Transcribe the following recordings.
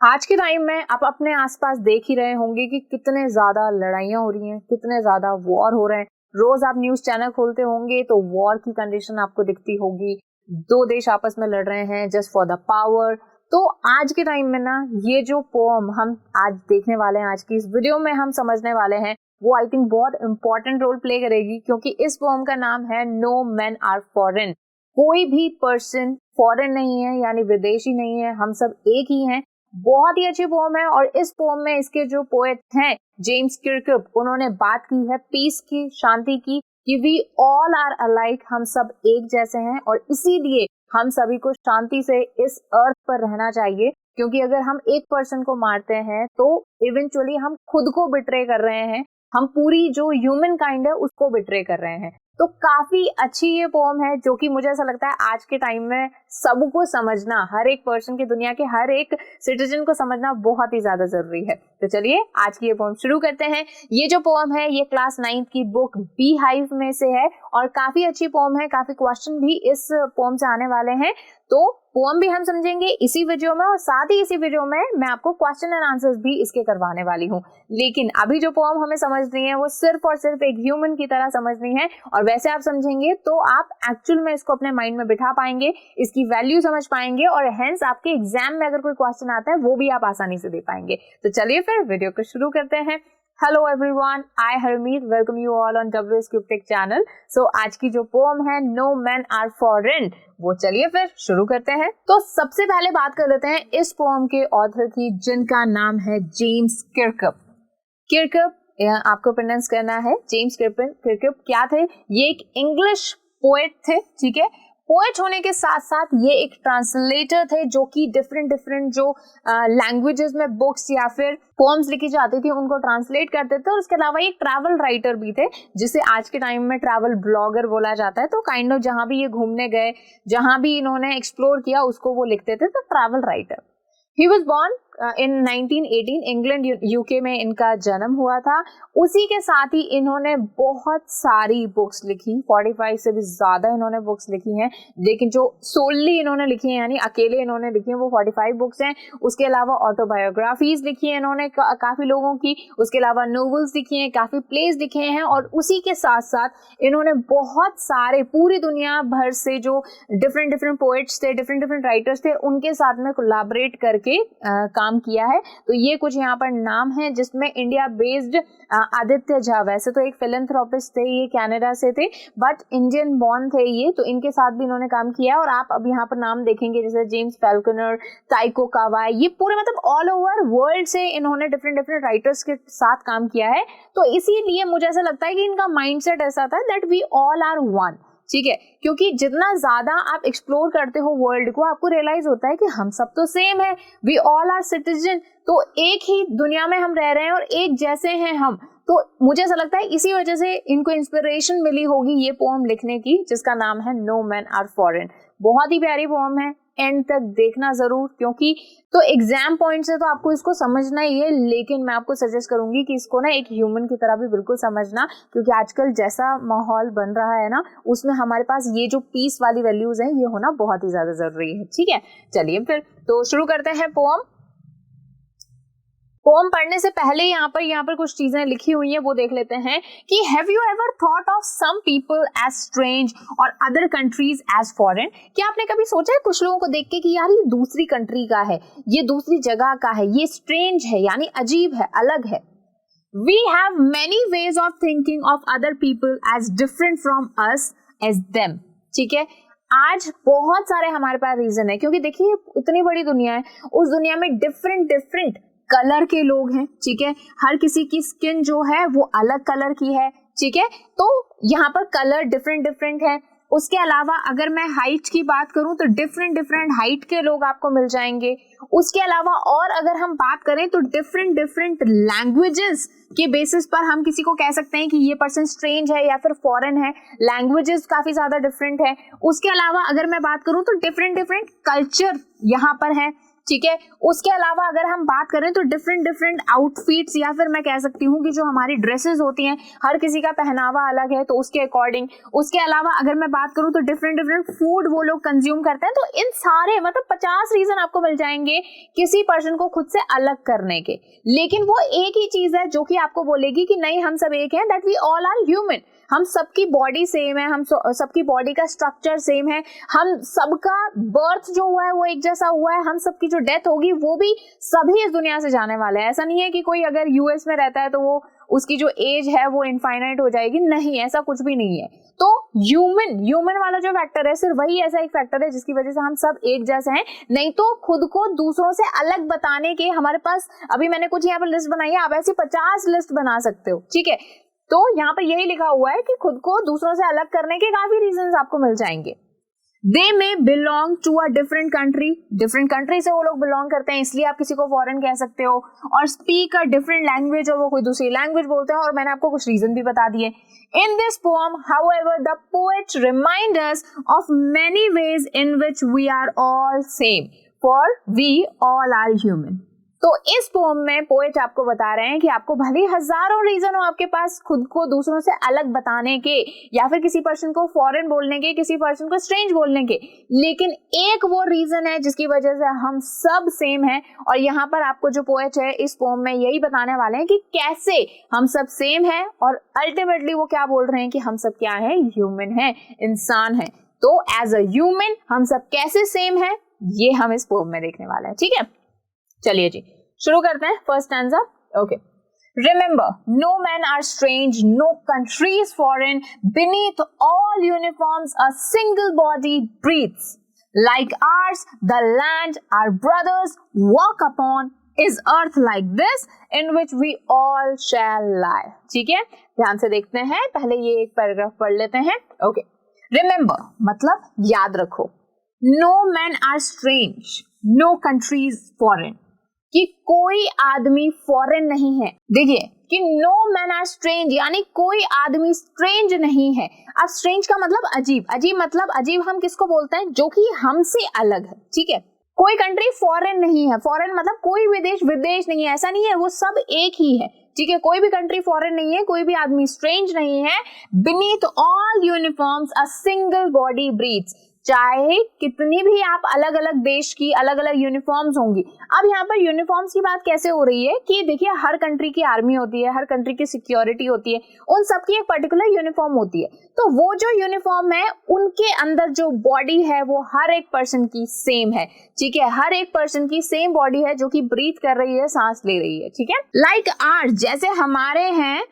आज के टाइम में आप अपने आसपास देख ही रहे होंगे कि कितने ज्यादा लड़ाइयां हो रही हैं, कितने ज्यादा वॉर हो रहे हैं। रोज आप न्यूज चैनल खोलते होंगे तो वॉर की कंडीशन आपको दिखती होगी। दो देश आपस में लड़ रहे हैं जस्ट फॉर द पावर। तो आज के टाइम में ना ये जो पोम हम आज देखने वाले हैं, आज की इस वीडियो में हम समझने वाले हैं, वो आई थिंक बहुत इंपॉर्टेंट रोल प्ले करेगी, क्योंकि इस पोम का नाम है नो मैन आर फॉरेन। कोई भी पर्सन फॉरेन नहीं है, यानी विदेशी नहीं है, हम सब एक ही हैं। बहुत ही अच्छी पोम है। और इस पोम में इसके जो पोएट हैं जेम्स किर्कप, उन्होंने बात की है पीस की, शांति की, कि वी ऑल आर अलाइक, हम सब एक जैसे हैं और इसीलिए हम सभी को शांति से इस अर्थ पर रहना चाहिए। क्योंकि अगर हम एक पर्सन को मारते हैं तो इवेंचुअली हम खुद को बिट्रे कर रहे हैं, हम पूरी जो ह्यूमन काइंड है उसको बिट्रे कर रहे हैं। तो काफी अच्छी ये पोम है, जो कि मुझे ऐसा लगता है आज के टाइम में सबको समझना, हर एक पर्सन की, दुनिया के हर एक सिटीजन को समझना बहुत ही ज्यादा जरूरी है। तो चलिए आज की ये पोम शुरू करते हैं। ये जो पोम है ये क्लास 9 की बुक बी हाइव में से है और काफी अच्छी पोम है। काफी क्वेश्चन भी इस पोम से आने वाले हैं, तो पोम भी हम समझेंगे इसी वीडियो में और साथ ही इसी वीडियो में मैं आपको क्वेश्चन एंड आंसर्स भी इसके करवाने वाली हूँ। लेकिन अभी जो पोम हमें समझनी है वो सिर्फ और सिर्फ एक ह्यूमन की तरह समझनी है, और वैसे आप समझेंगे तो आप एक्चुअल में इसको अपने माइंड में बिठा पाएंगे, इसकी वैल्यू समझ पाएंगे और हेंस आपके एग्जाम में अगर कोई क्वेश्चन आता है वो भी आप आसानी से दे पाएंगे। तो चलिए फिर वीडियो को शुरू करते हैं। Hello everyone, I Harmeet welcome you all on WS Cube Tech channel. So आज की जो पोम है नो मैन आर फॉरेन, वो चलिए फिर शुरू करते हैं। तो सबसे पहले बात कर लेते हैं इस पोम के ऑथर की, जिनका नाम है जेम्स किर्कप। किर्कप आपको प्रोनाउंस करना है जेम्स किर्कप। किर्कप क्या थे? ये एक इंग्लिश पोएट थे, ठीक है। पोएट होने के साथ साथ ये एक ट्रांसलेटर थे, जो कि डिफरेंट जो लैंग्वेजेस में बुक्स या फिर पोएम्स लिखी जाती थी उनको ट्रांसलेट करते थे। और उसके अलावा ये ट्रैवल राइटर भी थे, जिसे आज के टाइम में ट्रैवल ब्लॉगर बोला जाता है। तो काइंड ऑफ जहां भी ये घूमने गए, जहां भी इन्होंने एक्सप्लोर किया, उसको वो लिखते थे, तो travel writer. He was born in 1918 England UK में इनका जन्म हुआ था। उसी के साथ ही इन्होंने बहुत सारी बुक्स लिखी, 45 से भी ज्यादा इन्होंने बुक्स लिखी हैं। लेकिन जो सोलली इन्होंने लिखी है, यानी अकेले इन्होंने लिखी है, वो 45 बुक्स हैं। उसके अलावा ऑटोबायोग्राफीज लिखी है इन्होंने काफी लोगों की, उसके अलावा नोवेल्स लिखी हैं, काफी प्लेस लिखे हैं। और उसी के साथ साथ इन्होंने बहुत सारे पूरी दुनिया भर से जो डिफरेंट पोएट्स थे, डिफरेंट राइटर्स थे, उनके साथ में कोलैबोरेट करके काम किया है। तो ये कुछ यहाँ पर नाम है, जिसमें इंडिया बेस्ड आदित्य झा, वैसे तो एक फिलैंथ्रोपिस्ट थे, ये कनाडा से थे बट इंडियन बॉर्न थे ये, तो इनके साथ भी इन्होंने काम किया। और आप अब यहाँ पर नाम देखेंगे जैसे जेम्स फैल्कनर, ताइको कावाई, ये पूरे मतलब ऑल ओवर वर्ल्ड से इन्होंने डिफरेंट राइटर्स के साथ काम किया है। तो इसीलिए मुझे ऐसा लगता है कि इनका माइंडसेट ऐसा था that we all are one, ठीक है। क्योंकि जितना ज्यादा आप एक्सप्लोर करते हो वर्ल्ड को, आपको रियलाइज होता है कि हम सब तो सेम है, वी ऑल आर सिटीजन, तो एक ही दुनिया में हम रह रहे हैं और एक जैसे हैं हम। तो मुझे ऐसा लगता है इसी वजह से इनको इंस्पिरेशन मिली होगी ये पोम लिखने की, जिसका नाम है नो मैन आर फॉरेन। बहुत ही प्यारी पोम है, एंड तक देखना जरूर, क्योंकि तो एग्जाम पॉइंट से तो आपको इसको समझना ही है, लेकिन मैं आपको सजेस्ट करूंगी कि इसको ना एक ह्यूमन की तरह भी बिल्कुल समझना, क्योंकि आजकल जैसा माहौल बन रहा है ना, उसमें हमारे पास ये जो पीस वाली वैल्यूज हैं ये होना बहुत ही ज्यादा जरूरी है, ठीक है। चलिए फिर तो शुरू करते हैं पोम। पोम पढ़ने से पहले यहाँ पर कुछ चीजें लिखी हुई हैं, वो देख लेते हैं कि have you ever thought of some people as strange और अदर कंट्रीज एज फॉरेन। क्या आपने कभी सोचा है कुछ लोगों को देख के कि यार ये दूसरी कंट्री का है, ये दूसरी जगह का है, ये स्ट्रेंज है, यानी अजीब है, अलग है। We have many ways of thinking of other people as different from us as them, ठीक है। आज बहुत सारे हमारे पास रीजन है, क्योंकि देखिए इतनी बड़ी दुनिया है, उस दुनिया में डिफरेंट कलर के लोग हैं, ठीक है। हर किसी की स्किन जो है वो अलग कलर की है, ठीक है। तो यहाँ पर कलर डिफरेंट है। उसके अलावा अगर मैं हाइट की बात करूं तो डिफरेंट हाइट के लोग आपको मिल जाएंगे। उसके अलावा और अगर हम बात करें तो डिफरेंट लैंग्वेजेस के बेसिस पर हम किसी को कह सकते हैं कि ये पर्सन स्ट्रेंज है या फिर फॉरेन है। लैंग्वेजेस काफी ज्यादा डिफरेंट है। उसके अलावा अगर मैं बात करूं तो डिफरेंट कल्चर यहाँ पर है। ठीक है। उसके अलावा अगर हम बात करें तो डिफरेंट डिफरेंट आउटफिट्स या फिर मैं कह सकती हूँ कि जो हमारी ड्रेसेस होती हैं, हर किसी का पहनावा अलग है तो उसके अकॉर्डिंग। उसके अलावा अगर मैं बात करूँ तो डिफरेंट डिफरेंट फूड वो लोग कंज्यूम करते हैं। तो इन सारे मतलब 50 रीजन आपको मिल जाएंगे किसी पर्सन को खुद से अलग करने के, लेकिन वो एक ही चीज है जो कि आपको बोलेगी कि नहीं हम सब एक हैं, that we all are human. हम सबकी बॉडी सेम है, हम सबकी बॉडी का स्ट्रक्चर सेम है, हम सबका बर्थ जो हुआ है वो एक जैसा हुआ है, हम सबकी जो डेथ होगी वो भी सभी इस दुनिया से जाने वाले हैं। ऐसा नहीं है कि कोई अगर यूएस में रहता है तो वो उसकी जो एज है वो इनफाइनाइट हो जाएगी, नहीं, ऐसा कुछ भी नहीं है। तो ह्यूमन वाला जो फैक्टर है सिर्फ वही ऐसा एक फैक्टर है जिसकी वजह से हम सब एक जैसे हैं। नहीं तो खुद को दूसरों से अलग बताने के हमारे पास, अभी मैंने कुछ यहाँ पर लिस्ट बनाई है, आप ऐसी 50 लिस्ट बना सकते हो, ठीक है। तो यहाँ पर यही लिखा हुआ है कि खुद को दूसरों से अलग करने के काफी रीजंस आपको मिल जाएंगे। They may belong to a different country, different country से वो लोग बिलोंग करते हैं इसलिए आप किसी को फॉरेन कह सकते हो, और speak a different language, और वो कोई दूसरी लैंग्वेज बोलते हैं, और मैंने आपको कुछ रीजन भी बता दिए। In this poem, however, the poet reminds us of many ways in which we are all same, for we all are human. तो इस पोम में पोएट आपको बता रहे हैं कि आपको भले हजारों रीजन हो आपके पास खुद को दूसरों से अलग बताने के, या फिर किसी पर्सन को फॉरेन बोलने के, किसी पर्सन को स्ट्रेंज बोलने के, लेकिन एक वो रीजन है जिसकी वजह से हम सब सेम हैं। और यहाँ पर आपको जो पोएट है इस पोम में यही बताने वाले हैं कि कैसे हम सब सेम हैं, और अल्टीमेटली वो क्या बोल रहे हैं कि हम सब क्या है, ह्यूमन है, इंसान है। तो एज अ ह्यूमन हम सब कैसे सेम है ये हम इस पोम में देखने वाले हैं, ठीक है। चलिए जी शुरू करते हैं first stanza. Okay, remember no man are strange, no country is foreign, beneath all uniforms a single body breathes, like ours the land our brothers walk upon, is earth like this in which we all shall lie. ठीक है, ध्यान से देखते हैं, पहले ये एक paragraph पढ़ लेते हैं। ओके, रिमेंबर मतलब याद रखो, no man are strange, no countries foreign, कि कोई आदमी फॉरेन नहीं है। देखिए कि नो मैन आर स्ट्रेंज यानी कोई आदमी स्ट्रेंज नहीं है। अब स्ट्रेंज का मतलब अजीब, अजीब मतलब अजीब हम किसको बोलते हैं, जो कि हमसे अलग है, ठीक है। कोई कंट्री फॉरेन नहीं है, फॉरेन मतलब कोई विदेश विदेश नहीं है, ऐसा नहीं है, वो सब एक ही है, ठीक है। कोई भी कंट्री फॉरेन नहीं है, कोई भी आदमी स्ट्रेंज नहीं है। Beneath all uniforms a single body breathes, चाहे कितनी भी आप अलग अलग देश की अलग अलग यूनिफॉर्म्स होंगी। अब यहाँ पर यूनिफॉर्म्स की बात कैसे हो रही है कि देखिए हर कंट्री की आर्मी होती है, हर कंट्री की सिक्योरिटी होती है, उन सबकी एक पर्टिकुलर यूनिफॉर्म होती है। तो वो जो यूनिफॉर्म है उनके अंदर जो बॉडी है वो हर एक पर्सन की सेम है, ठीक है। हर एक पर्सन की सेम बॉडी है जो कि ब्रीथ कर रही है, सांस ले रही है, ठीक है। लाइक आर्स जैसे हमारे हैं,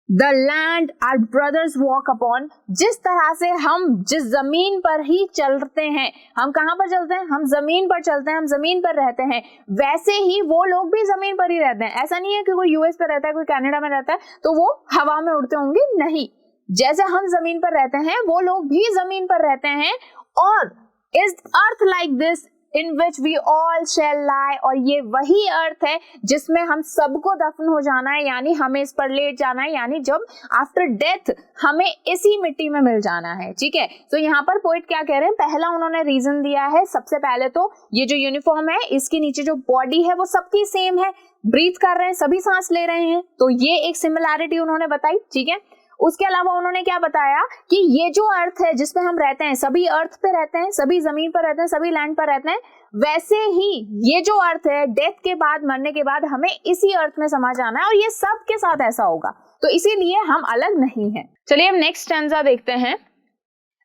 the land our brothers walk upon, जिस तरह से हम जिस जमीन पर ही चलते हैं, हम कहाँ पर चलते हैं, हम जमीन पर चलते हैं, हम जमीन पर रहते हैं, वैसे ही वो लोग भी जमीन पर ही रहते हैं। ऐसा नहीं है कि कोई यूएस पर रहता है, कोई कनाडा में रहता है तो वो हवा में उड़ते होंगे, नहीं। जैसे हम जमीन पर रहते हैं वो लोग भी जमीन पर रहते हैं। और is earth like this in which we all shall lie, और ये वही अर्थ है जिसमें हम सबको दफन हो जाना है, यानी हमें इस पर लेट जाना है, यानी जब आफ्टर डेथ हमें इसी मिट्टी में मिल जाना है, ठीक है। तो यहाँ पर पोइट क्या कह रहे हैं, पहला उन्होंने रीजन दिया है, सबसे पहले तो ये जो यूनिफॉर्म है इसके नीचे जो बॉडी है वो सबकी सेम है, ब्रीथ कर रहे हैं, सभी सांस ले रहे हैं, तो ये एक सिमिलैरिटी उन्होंने बताई, ठीक है। उसके अलावा उन्होंने क्या बताया कि ये जो अर्थ है जिसपे हम रहते हैं, सभी अर्थ पे रहते हैं, सभी जमीन पर रहते हैं, सभी लैंड पर रहते हैं, वैसे ही ये जो अर्थ है डेथ के बाद, मरने के बाद हमें इसी अर्थ में समा जाना है, और ये सब के साथ ऐसा होगा, तो इसीलिए हम अलग नहीं हैं। चलिए अब नेक्स्ट स्टैंजा देखते हैं।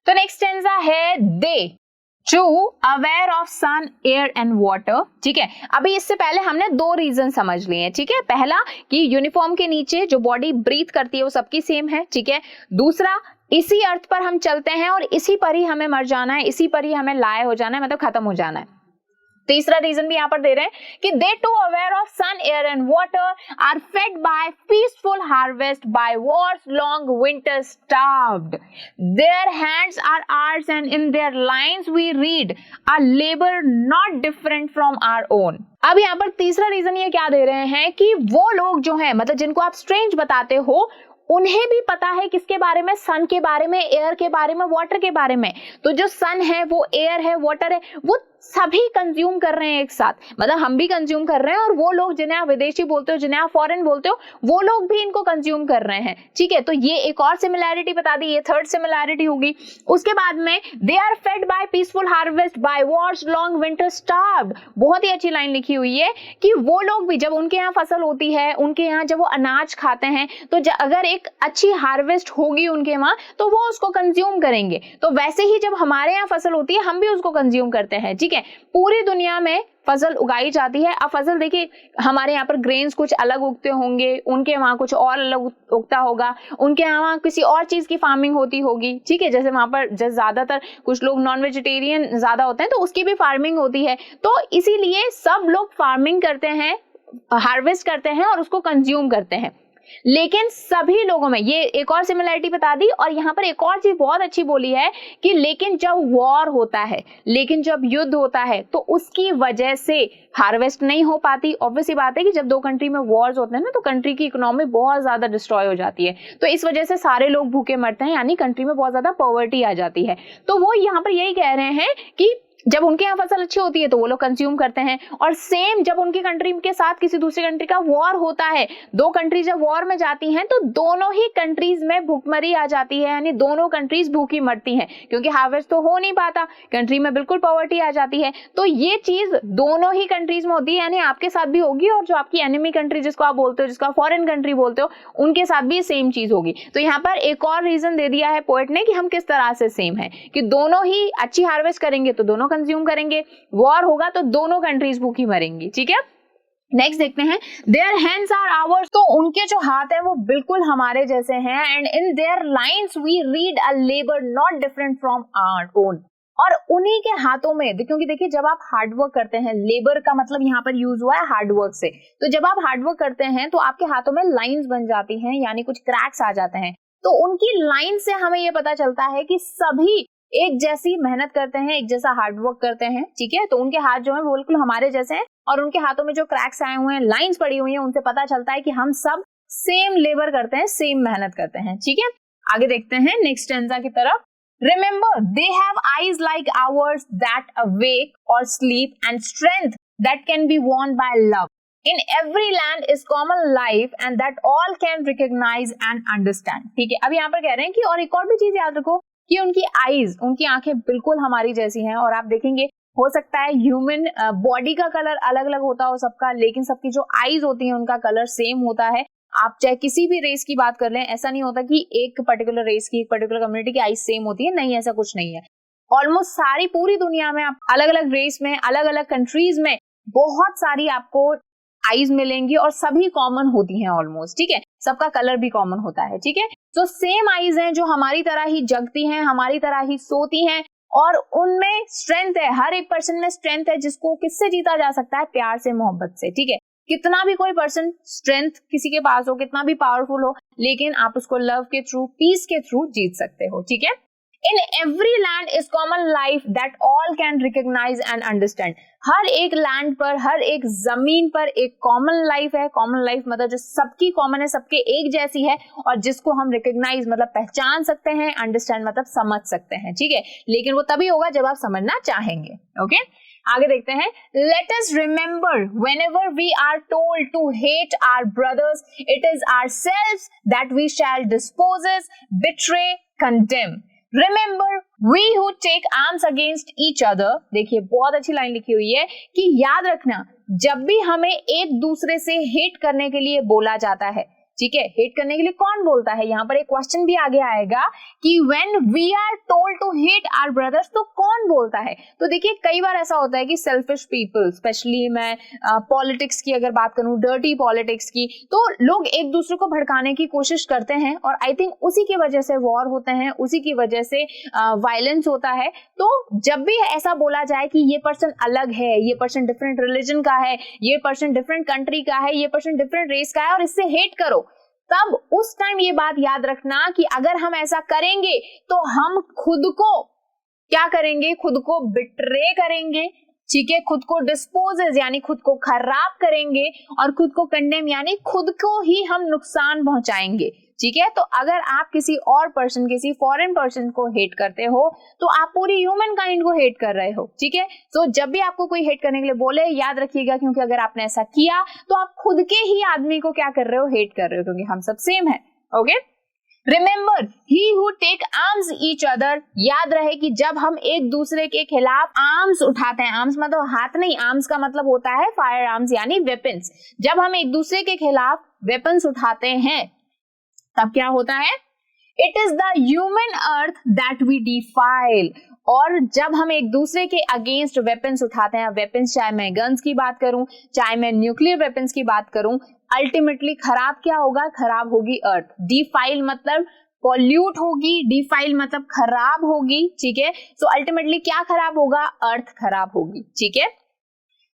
तो नेक्स्ट स्टैंजा है they too aware of sun air and water, ठीक है। अभी इससे पहले हमने दो रीजन समझ लिए हैं, ठीक है। पहला कि यूनिफॉर्म के नीचे जो बॉडी ब्रीथ करती है वो सबकी सेम है, ठीक है। दूसरा, इसी अर्थ पर हम चलते हैं और इसी पर ही हमें मर जाना है, इसी पर ही हमें लाए हो जाना है, मतलब खत्म हो जाना है। तीसरा रीजन भी यहाँ पर दे रहे हैं कि they too aware of sun air and water are fed by peaceful harvest by wars long winter starved, their hands are ours and in their lines we read a labour not different from our own. अब यहाँ पर तीसरा reason ये क्या दे रहे हैं कि वो लोग जो है, मतलब जिनको आप स्ट्रेंज बताते हो, उन्हें भी पता है किसके बारे में, सन के बारे में, एयर के बारे में, वाटर के बारे में। तो जो सन है वो एयर है, वाटर है, वो सभी कंज्यूम कर रहे हैं एक साथ, मतलब हम भी कंज्यूम कर रहे हैं और वो लोग जिन्हें आप विदेशी बोलते हो, जिन्हें आप फॉरेन बोलते हो, वो लोग भी इनको कंज्यूम कर रहे हैं, ठीक है। तो ये एक और सिमिलैरिटी बता दी, ये थर्ड सिमिलैरिटी होगी। उसके बाद में they are fed by peaceful harvest by wars long winter starved, बहुत ही अच्छी लाइन लिखी हुई है कि वो लोग भी जब उनके यहाँ फसल होती है, उनके यहाँ जब वो अनाज खाते हैं, तो अगर एक अच्छी हार्वेस्ट होगी उनके वहां तो वो उसको कंज्यूम करेंगे। तो वैसे ही जब हमारे यहाँ फसल होती है हम भी उसको कंज्यूम करते हैं, ठीक है। पूरी दुनिया में फसल उगाई जाती है। अब फसल देखिए, हमारे यहाँ पर ग्रेन्स कुछ अलग उगते होंगे, उनके वहां कुछ और अलग उगता होगा, उनके यहाँ किसी और चीज की फार्मिंग होती होगी, ठीक है। जैसे वहां पर ज्यादातर कुछ लोग नॉन वेजिटेरियन ज्यादा होते हैं तो उसकी भी फार्मिंग होती है। तो इसीलिए सब लोग फार्मिंग करते हैं, हार्वेस्ट करते हैं और उसको कंज्यूम करते हैं। लेकिन सभी लोगों में ये एक और सिमिलरिटी बता दी। और यहाँ पर एक और चीज बहुत अच्छी बोली है कि लेकिन जब वॉर होता है, लेकिन जब युद्ध होता है तो उसकी वजह से हार्वेस्ट नहीं हो पाती। ऑब्वियसली बात है कि जब दो कंट्री में वॉर्स होते हैं ना तो कंट्री की इकोनॉमी बहुत ज्यादा डिस्ट्रॉय हो जाती है, तो इस वजह से सारे लोग भूखे मरते हैं, यानी कंट्री में बहुत ज्यादा पॉवर्टी आ जाती है। तो वो यहाँ पर यही कह रहे हैं कि जब उनके यहाँ फसल अच्छी होती है तो वो लोग कंज्यूम करते हैं, और सेम जब उनकी कंट्री के साथ किसी दूसरी कंट्री का वॉर होता है, दो कंट्री जब वॉर में जाती हैं तो दोनों ही कंट्रीज में भूखमरी आ जाती है, यानी दोनों कंट्रीज भूखी मरती हैं क्योंकि हार्वेस्ट तो हो नहीं पाता, कंट्री में बिल्कुल पॉवर्टी आ जाती है। तो ये चीज दोनों ही कंट्रीज में होती है, यानी आपके साथ भी होगी और जो आपकी एनिमी कंट्री जिसको आप बोलते हो, जिसको फॉरेन कंट्री बोलते हो, उनके साथ भी सेम चीज होगी। तो यहाँ पर एक और रीजन दे दिया है पोएट ने कि हम किस तरह से सेम है, कि दोनों ही अच्छी हार्वेस्ट करेंगे तो दोनों कंज्यूम करेंगे, वॉर होगा तो दोनों कंट्रीज भूखी मरेंगी, ठीक है। नेक्स्ट देखते हैं, देयर हैंड्स आर आवर्स, तो उनके जो हाथ है वो बिल्कुल हमारे जैसे हैं, and in their lines we read a labour not different from our own, और उन्हीं के हाथों में, क्योंकि देखिए जब आप हार्डवर्क करते हैं, लेबर का मतलब यहाँ पर यूज हुआ है हार्डवर्क से, तो जब आप हार्डवर्क करते हैं तो आपके हाथों में लाइंस बन जाती हैं, यानी कुछ क्रैक्स आ जाते हैं। तो उनकी लाइन से हमें ये पता चलता है कि सभी एक जैसी मेहनत करते हैं, एक जैसा हार्डवर्क करते हैं, ठीक है। तो उनके हाथ जो है वो बिल्कुल हमारे जैसे हैं, और उनके हाथों में जो क्रैक्स आए हुए हैं, लाइंस पड़ी हुई हैं, उनसे पता चलता है कि हम सब सेम लेबर करते हैं, सेम मेहनत करते हैं, ठीक है। आगे देखते हैं नेक्स्ट स्टैंजा की तरफ। Remember, they have eyes like ours that awake or sleep, and strength that can be won by love. In every land is common life, and that all can recognize and understand. ठीक है, अब यहाँ पर कह रहे हैं कि और एक और भी चीज याद रखो कि उनकी आईज, उनकी आंखें बिल्कुल हमारी जैसी हैं, और आप देखेंगे हो सकता है ह्यूमन बॉडी का कलर अलग अलग होता हो सबका, लेकिन सबकी जो आईज होती हैं उनका कलर सेम होता है। आप चाहे किसी भी रेस की बात कर लें, ऐसा नहीं होता कि एक पर्टिकुलर रेस की, एक पर्टिकुलर कम्युनिटी की आईज सेम होती है, नहीं, ऐसा कुछ नहीं है। ऑलमोस्ट सारी पूरी दुनिया में आप अलग अलग रेस में, अलग अलग कंट्रीज में बहुत सारी आपको आईज मिलेंगी, और सभी कॉमन होती हैं ऑलमोस्ट, ठीक है। सबका कलर भी कॉमन होता है, ठीक है। तो सेम आईज हैं जो हमारी तरह ही जगती हैं, हमारी तरह ही सोती हैं, और उनमें स्ट्रेंथ है, हर एक पर्सन में स्ट्रेंथ है, जिसको किससे जीता जा सकता है, प्यार से, मोहब्बत से, ठीक है। कितना भी कोई पर्सन स्ट्रेंथ किसी के पास हो, कितना भी पावरफुल हो, लेकिन आप उसको लव के थ्रू, पीस के थ्रू जीत सकते हो, ठीक है। In every land is common life that all can recognise and understand, हर एक लैंड पर, हर एक जमीन पर एक कॉमन लाइफ है। कॉमन लाइफ मतलब जो सबकी कॉमन है, सबके एक जैसी है, और जिसको हम रिकॉग्नाइज मतलब पहचान सकते हैं, अंडरस्टैंड मतलब समझ सकते हैं, ठीक है। लेकिन वो तभी होगा जब आप समझना चाहेंगे, ओके। आगे देखते हैं, let us remember whenever we are told to hate our brothers, it is ourselves that we shall dispossess, betray, condemn. Remember, we who take arms against each other, देखिए बहुत अच्छी लाइन लिखी हुई है कि याद रखना, जब भी हमें एक दूसरे से हेट करने के लिए बोला जाता है, ठीक है, हेट करने के लिए कौन बोलता है, यहाँ पर एक क्वेश्चन भी आगे आएगा कि when we are told to hate our brothers, तो कौन बोलता है। तो देखिए कई बार ऐसा होता है कि सेल्फिश पीपल, स्पेशली मैं पॉलिटिक्स की अगर बात करूं, डर्टी पॉलिटिक्स की, तो लोग एक दूसरे को भड़काने की कोशिश करते हैं, और आई थिंक उसी की वजह से वॉर होते हैं, उसी की वजह से वायलेंस होता है। तो जब भी ऐसा बोला जाए कि ये पर्सन अलग है, ये पर्सन डिफरेंट रिलीजन का है, ये पर्सन डिफरेंट कंट्री का है, ये पर्सन डिफरेंट रेस का है, और इससे हेट करो, तब उस टाइम ये बात याद रखना कि अगर हम ऐसा करेंगे तो हम खुद को क्या करेंगे, खुद को बिट्रे करेंगे, ठीक है, खुद को डिस्पोजेस यानी खुद को खराब करेंगे, और खुद को कंडेम यानी खुद को ही हम नुकसान पहुंचाएंगे। ठीक है। तो अगर आप किसी और पर्सन, किसी फॉरेन पर्सन को हेट करते हो तो आप पूरी ह्यूमन काइंड को हेट कर रहे हो, ठीक है। तो जब भी आपको कोई हेट करने के लिए बोले, याद रखिएगा, क्योंकि अगर आपने ऐसा किया तो आप खुद के ही आदमी को क्या कर रहे हो, हेट कर रहे हो, क्योंकि हम सब सेम है। Okay, remember he who take arms each other, याद रहे कि जब हम एक दूसरे के खिलाफ आर्म्स उठाते हैं, आर्म्स मतलब हाथ नहीं, आर्म्स का मतलब होता है फायर आर्म्स यानी वेपन्स, जब हम एक दूसरे के खिलाफ वेपन्स उठाते हैं तब क्या होता है, it is the human earth that we defile. और जब हम एक दूसरे के अगेंस्ट वेपन्स उठाते हैं, वेपन्स चाहे मैं गन्स की बात करूं, चाहे मैं न्यूक्लियर वेपन्स की बात करूं, अल्टीमेटली खराब क्या होगा, खराब होगी अर्थ। डिफाइल मतलब पॉल्यूट होगी, डिफाइल मतलब खराब होगी, ठीक है। सो अल्टीमेटली क्या खराब होगा, अर्थ खराब होगी, ठीक है।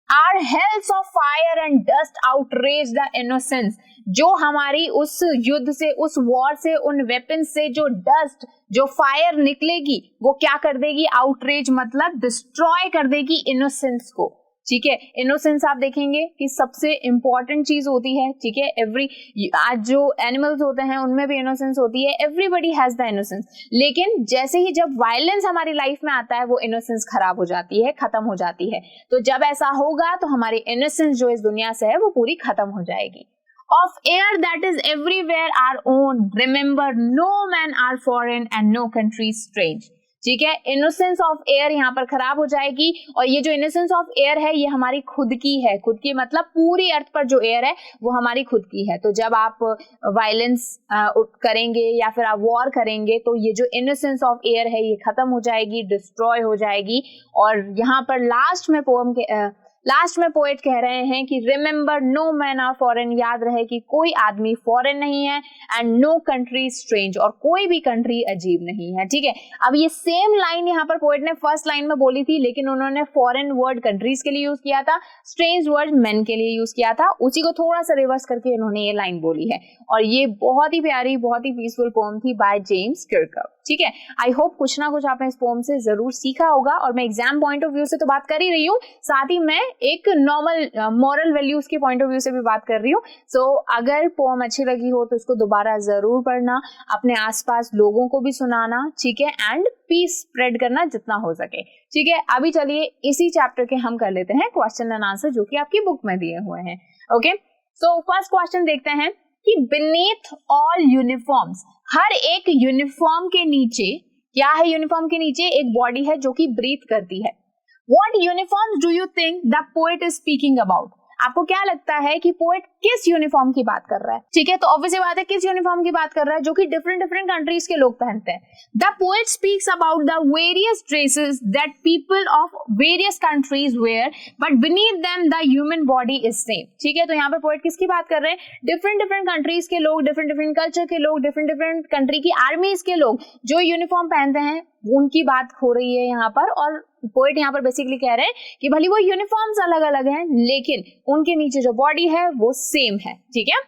Our hells of fire and dust outrage the innocence, जो हमारी उस युद्ध से, उस वॉर से, उन वेपन से जो डस्ट, जो फायर निकलेगी वो क्या कर देगी, आउटरेज मतलब डिस्ट्रॉय कर देगी इनोसेंस को, ठीक है। इनोसेंस आप देखेंगे कि सबसे इंपॉर्टेंट चीज होती है, ठीक है। आज जो एनिमल्स होते हैं उनमें भी इनोसेंस होती है, एवरीबडी हैज द इनोसेंस, लेकिन जैसे ही जब वायलेंस हमारी लाइफ में आता है वो इनोसेंस खराब हो जाती है, खत्म हो जाती है। तो जब ऐसा होगा तो हमारी इनोसेंस जो इस दुनिया से है वो पूरी खत्म हो जाएगी। Of air that is everywhere our own, remember no man are foreign and no country strange, ठीक है। इनोसेंस ऑफ एयर यहाँ पर खराब हो जाएगी, और ये जो इनोसेंस ऑफ एयर है ये हमारी खुद की है, खुद की मतलब पूरी अर्थ पर जो एयर है वो हमारी खुद की है। तो जब आप वायलेंस करेंगे या फिर आप वॉर करेंगे तो ये जो इनोसेंस ऑफ एयर है ये खत्म हो जाएगी, डिस्ट्रॉय हो जाएगी। और यहाँ पर लास्ट में पोएट कह रहे हैं कि remember no man are foreign, याद रहे कि कोई आदमी फॉरेन नहीं है, एंड नो कंट्री स्ट्रेंज, और कोई भी कंट्री अजीब नहीं है, ठीक है। अब ये सेम लाइन यहाँ पर पोएट ने फर्स्ट लाइन में बोली थी, लेकिन उन्होंने फॉरेन वर्ड कंट्रीज के लिए यूज किया था, स्ट्रेंज वर्ड मैन के लिए यूज किया था, उसी को थोड़ा सा रिवर्स करके उन्होंने ये लाइन बोली है। और ये बहुत ही प्यारी, बहुत ही पीसफुल पोएम थी बाय जेम्स किर्कअप, ठीक है। आई होप कुछ ना कुछ आपने इस पोएम से जरूर सीखा होगा, और मैं एग्जाम पॉइंट ऑफ व्यू से तो बात कर ही रही हूँ, साथ ही मैं एक नॉर्मल मॉरल वैल्यूज के पॉइंट ऑफ व्यू से भी बात कर रही हूँ। सो अगर पोएम अच्छी लगी हो तो इसको दोबारा जरूर पढ़ना, अपने आसपास लोगों को भी सुनाना, ठीक है, एंड पीस स्प्रेड करना जितना हो सके, ठीक है। अभी चलिए इसी चैप्टर के हम कर लेते हैं क्वेश्चन एंड आंसर जो कि आपकी बुक में दिए हुए हैं। ओके, सो फर्स्ट क्वेश्चन देखते हैं कि बीनीथ ऑल यूनिफॉर्म्स, हर एक यूनिफॉर्म के नीचे क्या है, यूनिफॉर्म के नीचे एक बॉडी है जो कि ब्रीथ करती है। What uniforms do you think the poet is speaking about? आपको क्या लगता है कि पोएट किस यूनिफॉर्म की बात कर रहा है, ठीक है। तो ऑब्वियसली बात है किस यूनिफॉर्म की बात कर रहा है, जो कि डिफरेंट डिफरेंट कंट्रीज के लोग पहनते हैं। The poet speaks about the various dresses that people of various countries wear, but beneath them the human body is same, ठीक है। तो यहाँ पर पोएट किसकी बात कर रहे हैं, डिफरेंट डिफरेंट कंट्रीज के लोग, डिफरेंट डिफरेंट कल्चर के लोग, डिफरेंट डिफरेंट कंट्री की आर्मीज के लोग जो यूनिफॉर्म पहनते हैं उनकी बात हो रही है यहाँ पर। और पोएट यहाँ पर बेसिकली कह रहे हैं कि भले वो यूनिफॉर्म्स अलग अलग हैं लेकिन उनके नीचे जो बॉडी है वो सेम है, ठीक है।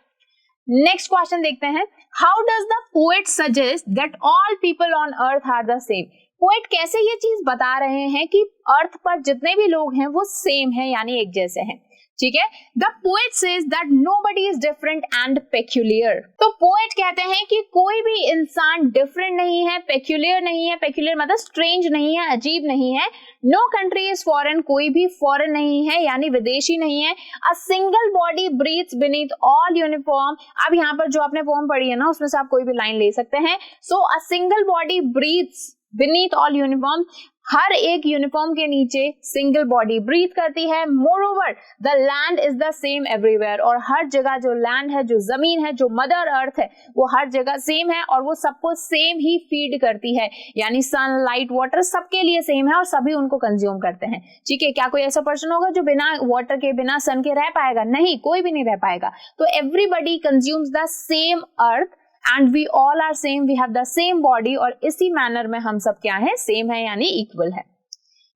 नेक्स्ट क्वेश्चन देखते हैं, how does the poet suggest that all people on earth are the same. Poet कैसे ये चीज बता रहे हैं कि अर्थ पर जितने भी लोग हैं वो सेम है, यानी एक जैसे हैं, ठीक है। The poet says that nobody is different and peculiar. तो पोएट कहते हैं कि कोई भी इंसान डिफरेंट नहीं है, पेक्यूलियर नहीं है, पेक्यूलियर मतलब स्ट्रेंज नहीं है, अजीब नहीं है। नो कंट्री इज फॉरेन, कोई भी फॉरेन नहीं है यानी विदेशी नहीं है। A single body breathes beneath all uniform. अब यहाँ पर जो आपने पोएम पढ़ी है ना उसमें से आप कोई भी लाइन ले सकते हैं। So a single body breathes beneath all uniform, हर एक यूनिफॉर्म के नीचे सिंगल बॉडी ब्रीथ करती है। Moreover the land is the same everywhere, और हर जगह जो लैंड है, जो जमीन है, जो मदर अर्थ है वो हर जगह सेम है और वो सबको सेम ही फीड करती है, यानी सन, लाइट, वाटर सबके लिए सेम है और सभी उनको कंज्यूम करते हैं, ठीक है। क्या कोई ऐसा पर्सन होगा जो बिना वाटर के, बिना सन के रह पाएगा? नहीं, कोई भी नहीं रह पाएगा। तो everybody consumes the same earth and we all are same, we have the same body, और इसी मैनर में हम सब क्या है, सेम है यानी इक्वल है।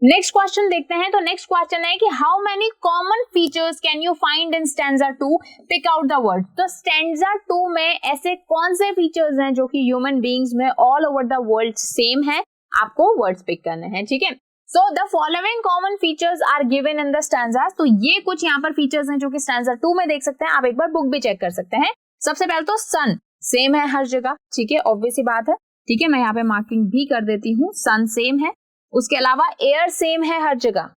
नेक्स्ट क्वेश्चन देखते हैं। तो नेक्स्ट क्वेश्चन है कि how many common features can you find in stanza 2, pick out the word. तो स्टैंजा 2 में ऐसे कौन से फीचर्स हैं जो कि ह्यूमन बीइंग्स में all over the world same है, आपको वर्ड्स पिक करने हैं, ठीक है। So the following common features are given in the stanzas. तो ये कुछ यहाँ पर फीचर्स हैं जो कि स्टैंजा 2 में देख सकते हैं, आप एक बार बुक भी चेक कर सकते हैं। सबसे पहले तो सन, सेम है हर जगह, ठीक है, ऑब्वियस सी बात है, ठीक है, मैं यहाँ पे मार्किंग भी कर देती हूँ, सन सेम है। उसके अलावा एयर सेम है हर जगह।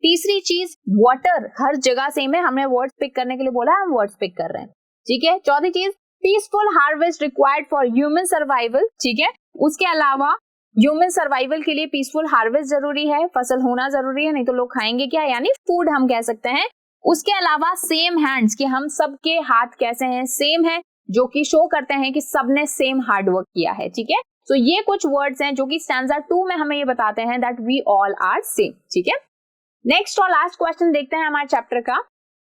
तीसरी चीज वाटर हर जगह सेम है, हमने वर्ड्स पिक करने के लिए बोला, हम वर्ड्स पिक कर रहे हैं, ठीक है। चौथी चीज peaceful harvest required for human survival, ठीक है, उसके अलावा ह्यूमन सर्वाइवल के लिए पीसफुल हार्वेस्ट जरूरी है, फसल होना जरूरी है, नहीं तो लोग खाएंगे क्या, यानी फूड हम कह सकते हैं। उसके अलावा सेम हैंड्स, कि हम सबके हाथ कैसे हैं, सेम है, जो कि शो करते हैं कि सबने सेम हार्ड वर्क किया है, ठीक है। तो ये कुछ वर्ड्स हैं जो कि स्टैंजा 2 में हमें ये बताते हैं that we all are same, ठीक है। नेक्स्ट और लास्ट क्वेश्चन देखते हैं हमारे चैप्टर का।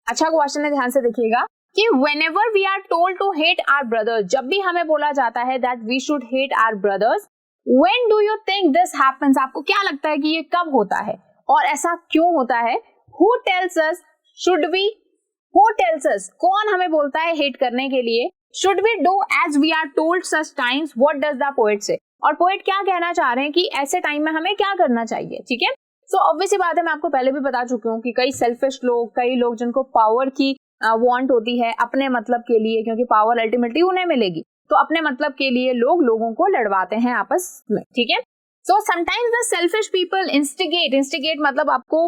अच्छा क्वेश्चन है, ध्यान से देखिएगा कि whenever we are told to hate our brothers, जब भी हमें बोला जाता है that we should hate our brothers, when do you think this happens? आपको क्या लगता है कि ये कब होता है और ऐसा क्यों होता है? Who tells us should we? Who tells us? कौन हमें बोलता है hate करने के लिए? Should we do as we are told such times? What does the poet say? और पोएट क्या कहना चाह रहे हैं कि ऐसे टाइम में हमें क्या करना चाहिए, ठीक है। सो ऑब्वियस बात है, मैं आपको पहले भी बता चुकी हूँ कि कई सेल्फिश लोग, कई लोग जिनको पावर की वांट होती है अपने मतलब के लिए, क्योंकि पावर अल्टीमेटली उन्हें मिलेगी, तो अपने मतलब के लिए लोग लोगों को लड़वाते हैं आपस में, ठीक है। So sometimes the selfish people instigate मतलब आपको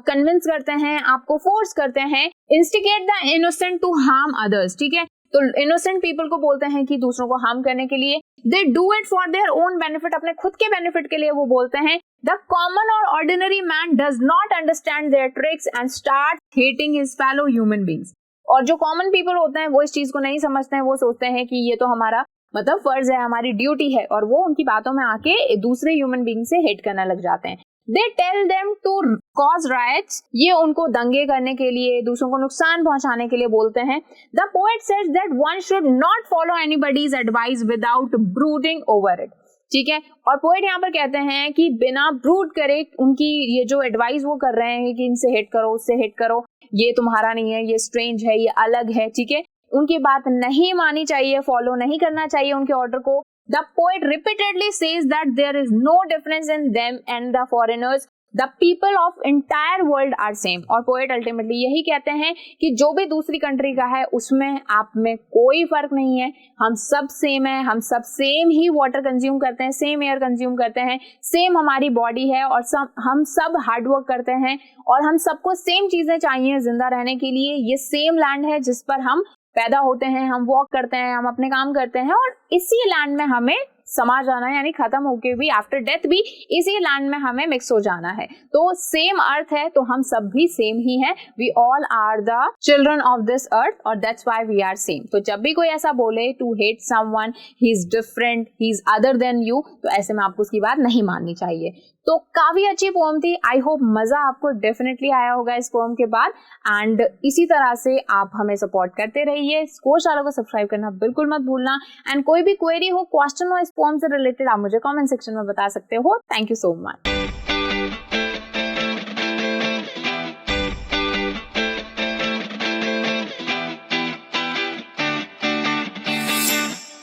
कन्विंस करते हैं, आपको फोर्स करते हैं, instigate the innocent to harm others, ठीक है। तो इनोसेंट पीपल को बोलते हैं कि दूसरों को हार्म करने के लिए, they do it for their own benefit, अपने खुद के बेनिफिट के लिए वो बोलते हैं। द कॉमन और ordinary man does not understand their tricks and start hating his fellow human beings. और जो कॉमन पीपल होते हैं वो इस चीज को नहीं समझते हैं, वो सोचते हैं कि ये तो हमारा मतलब फर्ज है, हमारी ड्यूटी है, और वो उनकी बातों में आके दूसरे ह्यूमन बीइंग से हेट करना लग जाते हैं। They tell them to cause riots, ये उनको दंगे करने के लिए, दूसरों को नुकसान पहुंचाने के लिए बोलते हैं। The poet says that one should not follow anybody's advice without brooding over it, ठीक है। और पोएट यहाँ पर कहते हैं कि बिना ब्रूड करे उनकी ये जो एडवाइस वो कर रहे हैं कि इनसे हेट करो, उससे हेट करो, ये तुम्हारा नहीं है, ये स्ट्रेंज है, ये अलग है, ठीक है, उनकी बात नहीं मानी चाहिए, फॉलो नहीं करना चाहिए उनके ऑर्डर को। The poet repeatedly says that there is no difference in them and the foreigners. The people of entire world are same. और poet ultimately यही कहते हैं कि जो भी दूसरी कंट्री का है उसमें आप में कोई फर्क नहीं है, हम सब सेम है, हम सब सेम ही वाटर कंज्यूम करते हैं, सेम एयर कंज्यूम करते हैं, सेम हमारी बॉडी है, और हम सब हार्ड वर्क करते हैं, और हम सबको सेम चीजें चाहिए जिंदा रहने के लिए। ये सेम लैंड है जिस पर हम पैदा होते हैं, हम वॉक करते हैं, हम अपने काम करते हैं, और इसी लैंड में हमें समा जाना है, यानी खत्म होके भी आफ्टर डेथ भी इसी लैंड में हमें मिक्स हो जाना है। तो सेम अर्थ है, तो हम सब भी सेम ही हैं, we all are the children of this earth, और that's why we are same. तो जब भी कोई ऐसा बोले to hate someone, he is different, he is other than you, तो ऐसे में आपको उसकी बात नहीं माननी चाहिए। तो काफी अच्छी पोएम थी, आई होप मजा आपको डेफिनेटली आया होगा इस पोएम के बाद, एंड इसी तरह से आप हमें सपोर्ट करते रहिए। स्कोर चैनल को सब्सक्राइब करना बिल्कुल मत भूलना, एंड कोई भी क्वेरी हो, क्वेश्चन हो इस पोएम से रिलेटेड, आप मुझे कमेंट सेक्शन में बता सकते हो। Thank you so much.